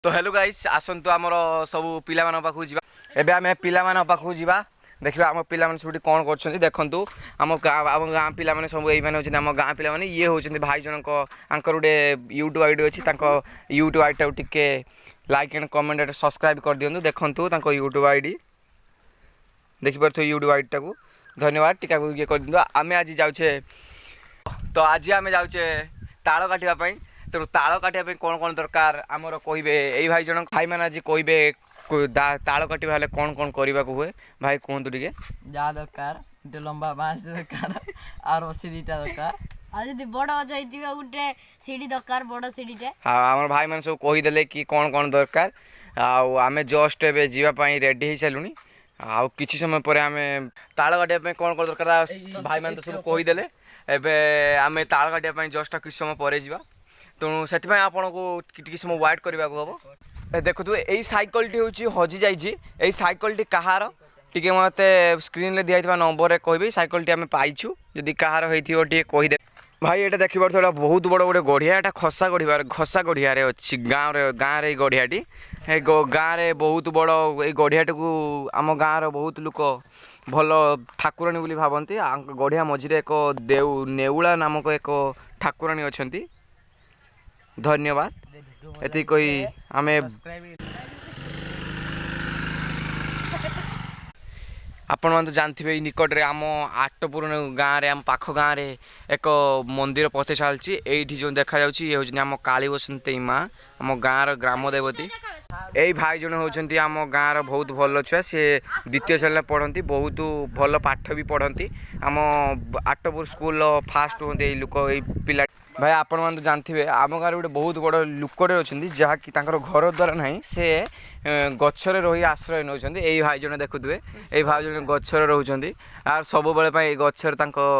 तो hello guys आसतु आमर सब पिला पाखु जा एबे आम पिला पाखु जा देखा आम पिला सब कौन कर देखु आम गाँ पिला सब ये आम गाँ पिला ये होती भाई जनक आंकर गोटे यूट्यूब आईडी अच्छी यूट्यूब आईडी टे लाइक एंड कमेंट सब्सक्राइब कर दिंतु देखु यूट्यूब आईडी देखिपे यूट्यूब आईडी टाक धन्यवाद टीका ये कर दिंतु आम आज जाऊे तो आज आम जाऊे ताल काटापी तेणु ताल काटापी कौन कौन दरकार आमर कहे यही भाई जन भाई मैंने आज कहे ताल काटा हेल्ले कौन कौन करने को हुए भाई कहतु टे जा दरकार गोटे लंबा बाँस दरकार और रसी दुटा दरकार आदि बड़ गज होइतिबा गोटे सीढ़ी दरकार बड़ सीढ़ीटे हाँ आम भाई मैंने सब कहीदेले कि कौन कौन दरकार आम जस्ट ए जावाई रेडी हो सारूँ आ किसी समय पर आम ताल काटापी कौन कौन दरकार भाई मैंने तो सब कहीदेले एवं आम ताल काटापी जस्ट किसी समय पर जा तेणु से आपन को किसी समय व्वेट करने को हम देखु यही सैकल हूँ हजि जाइए सैकल कहार टी मत स्क्रीन में दिखाई नंबर कह सैकल आम पाइछु जदि कहार होती कहीदे भाई ये देखी पार्थ बहुत बड़ गोटे गढ़िया यहाँ खसा गढ़िया अच्छी गाँव रे गढ़ियाटी गाँव में बहुत बड़ ये गढ़ियाटी को आम गाँव बहुत लोक भल ठाकुराणी बोली भावती गढ़िया मझे एक नेउला नामक एक ठाकुराणी अच्छा धन्यवाद ये कही आम आपण मैंने तो जानते निकट में आम आटपुर गाँव में आम पाख गाँव में एक मंदिर पथे चलती ये जो देखा ये हूँ आम काली बसंती माँ आम गाँव ग्राम देवती यही भाई जन होती आम गाँव बहुत भल छुआ सी द्वितीय श्रेणी पढ़ती बहुत भल पाठ भी पढ़ती आम आटपुर स्कूल फास्ट हमें लोक पिला भाई आपण मैंने तो जानते आम गाँव गोटे बहुत बड़ लुकटे अच्छा जहाँकि घर द्वारा ना से गचर रही आश्रय नौ यही भाई जन देखुए यही भाई जन गचर रोचे आर सब बेले गचर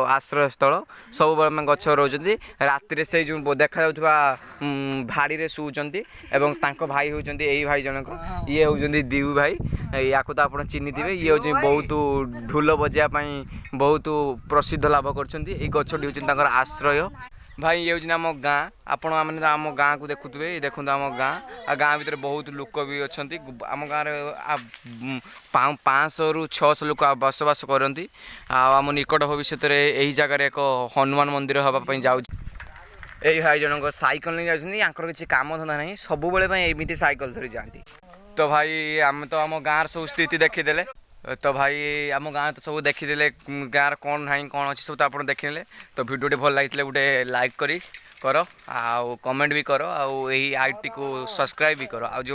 आश्रय स्थल सब बेले गच रोचे राति से जो देखा भाड़ी शुचंती एवं भाई होती यही भाई जनक ये हूँ दिव भाई या तो आप चिन्ह थे ये हूँ बहुत ढोल बजाई बहुत प्रसिद्ध लाभ कर गचटी हूँ आश्रय भाई ये हूँ आम गाँ आपण मैंने आम गाँ को देखुए देखो आम गाँ गाँ भितर बहुत लोक भी अच्छा आम गाँव 500 ରୁ 600 लोक बसवास करती आम निकट भविष्य में यही जगार एक हनुमान मंदिर हाँपाई जाऊँ यही भाई जनक सैकल नहीं जाकर किसी काम धंदा नहीं सब बेले एमती सैकल धरी जाती तो भाई आम तो आम गाँव सब स्थिति देखीदे तो भाई आम गाँव तो सब देखीदे गाँव कौन ना कौन अच्छी सब तो आप देखने तो भिडियो भल लगी गोटे लाइक कर कमेंट भी कर आई टी को सब्सक्राइब भी कर।